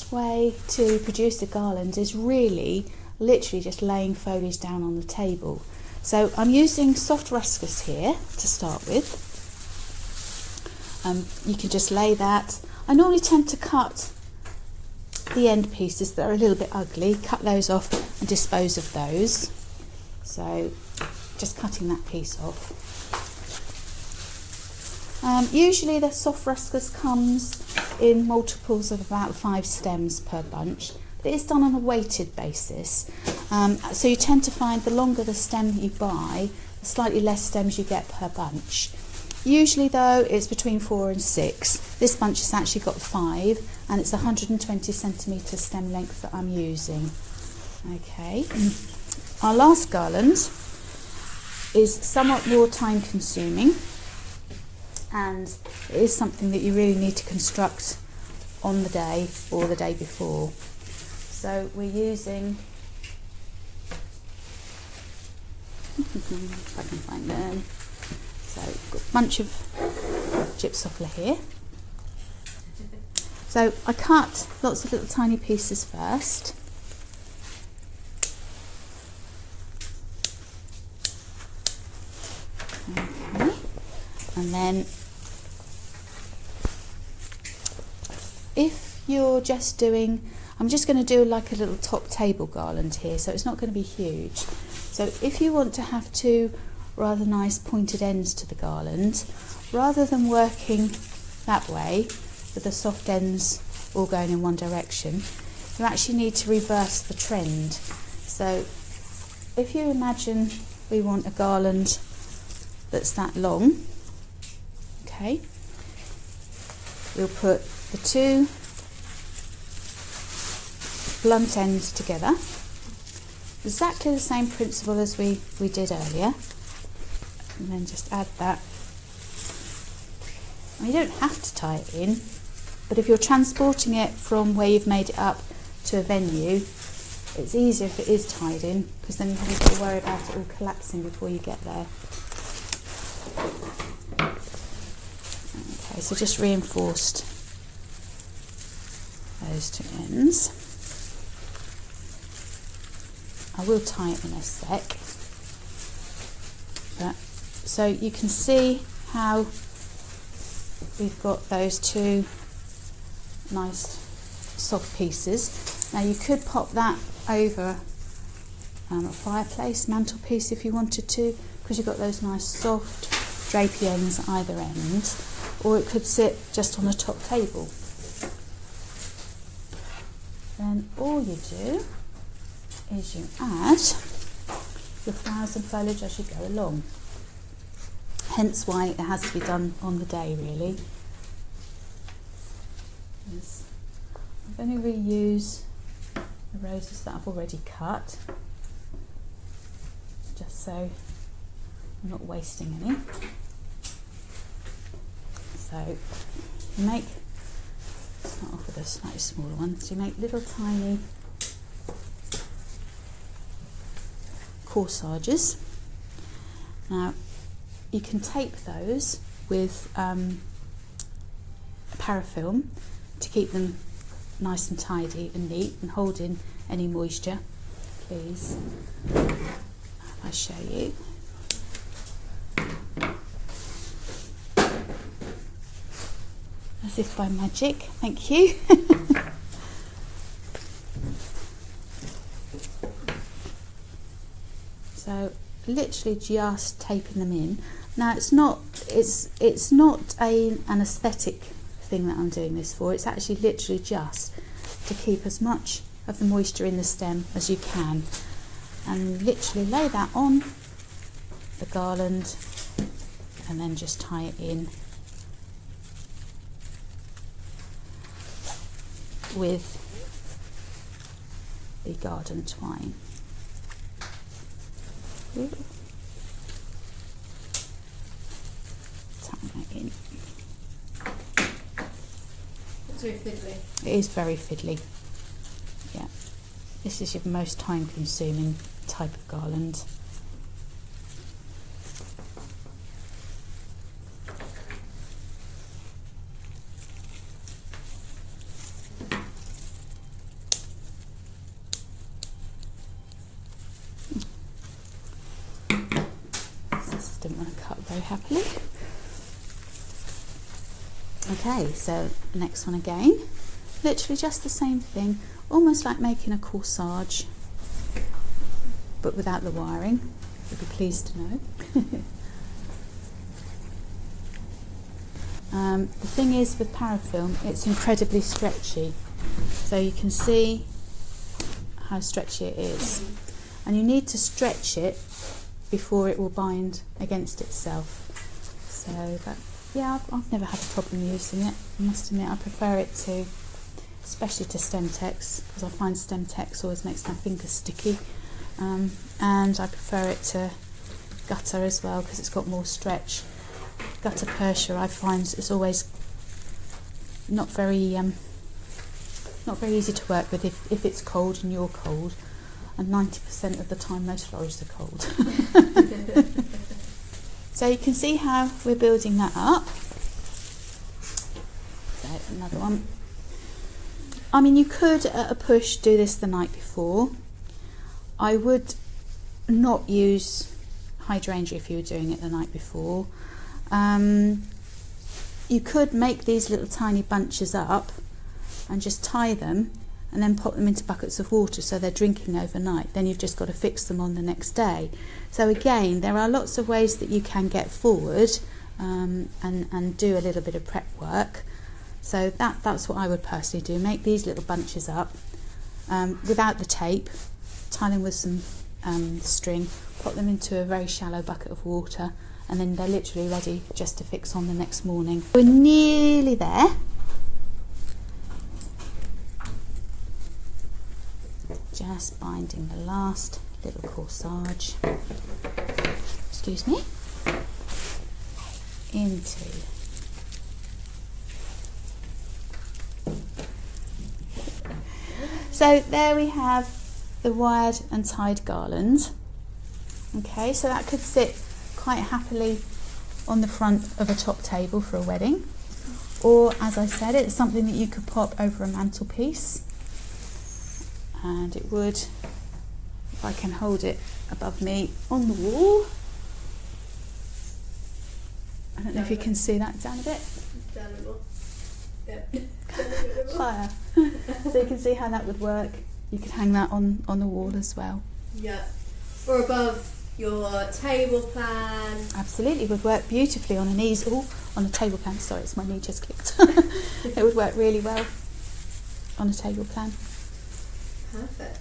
best way to produce a garland is really literally just laying foliage down on the table. So I'm using soft ruscus here to start with. You can just lay that. I normally tend to cut the end pieces that are a little bit ugly, cut those off and dispose of those. So just cutting that piece off. Usually the soft ruscus comes in multiples of about 5 stems per bunch. But it is done on a weighted basis. So you tend to find the longer the stem that you buy, the slightly less stems you get per bunch. Usually though, it's between 4 and 6. This bunch has actually got 5 and it's 120 centimetre stem length that I'm using. Okay. Our last garland is somewhat more time consuming, and it is something that you really need to construct on the day or the day before. So we're using, if I can find them, so we've got a bunch of gypsophila here. So I cut lots of little tiny pieces first. Okay. And then if you're just doing, I'm just going to do like a little top table garland here, so it's not going to be huge. So if you want to have 2 rather nice pointed ends to the garland, rather than working that way with the soft ends all going in one direction, you actually need to reverse the trend. So if you imagine we want a garland that's that long, okay, we'll put the 2 blunt ends together, exactly the same principle as we did earlier, and then just add that. And you don't have to tie it in, but if you're transporting it from where you've made it up to a venue, it's easier if it is tied in, because then you haven't got to worry about it all collapsing before you get there. Okay, so just reinforced those 2 ends. I will tie it in a sec. But, so you can see how we've got those 2 nice soft pieces. Now you could pop that over a fireplace mantelpiece if you wanted to, because you've got those nice soft drapey ends at either end, or it could sit just on a top table. Then all you do is you add your flowers and foliage as you go along. Hence why it has to be done on the day, really. I'm going to reuse the roses that I've already cut, just so I'm not wasting any. So you make, start off with a slightly smaller one, so you make little tiny corsages. Now you can tape those with a parafilm to keep them nice and tidy and neat and hold in any moisture. Please, I'll show you. As if by magic, thank you. So literally just taping them in. Now it's not an aesthetic thing that I'm doing this for. It's actually literally just to keep as much of the moisture in the stem as you can, and literally lay that on the garland and then just tie it in with the garden twine. Tie that in. It's very fiddly. It is very fiddly. Yeah. This is your most time consuming type of garland. very happily. Okay, so the next one again, literally just the same thing, almost like making a corsage, but without the wiring. You'll be pleased to know. The thing is with parafilm, it's incredibly stretchy, so you can see how stretchy it is, and you need to stretch it before it will bind against itself. So that, yeah, I've never had a problem using it. I must admit, I prefer it to, especially to Stemtex, because I find Stemtex always makes my fingers sticky, and I prefer it to Gutter as well because it's got more stretch. Gutta Persia I find is always not very easy to work with if it's cold and you're cold, and 90% of the time most florists are cold. So you can see how we're building that up. So another one. I mean, you could at a push do this the night before. I would not use hydrangea if you were doing it the night before. You could make these little tiny bunches up and just tie them and then pop them into buckets of water so they're drinking overnight. Then you've just got to fix them on the next day. So again, there are lots of ways that you can get forward and do a little bit of prep work. So that's what I would personally do. Make these little bunches up without the tape, tie them with some string, pop them into a very shallow bucket of water, and then they're literally ready just to fix on the next morning. We're nearly there. Just binding the last little corsage, excuse me, into so there we have the wired and tied garland. Okay, so that could sit quite happily on the front of a top table for a wedding, or as I said, it's something that you could pop over a mantelpiece, and it would, if I can hold it above me on the wall. I don't know if you can see that down a bit. Down a little. Yep. Fire. So you can see how that would work. You could hang that on the wall as well. Yeah. Or above your table plan. Absolutely, would work beautifully on an easel, on a table plan. Sorry, it's my knee just clicked. It would work really well on a table plan. Perfect.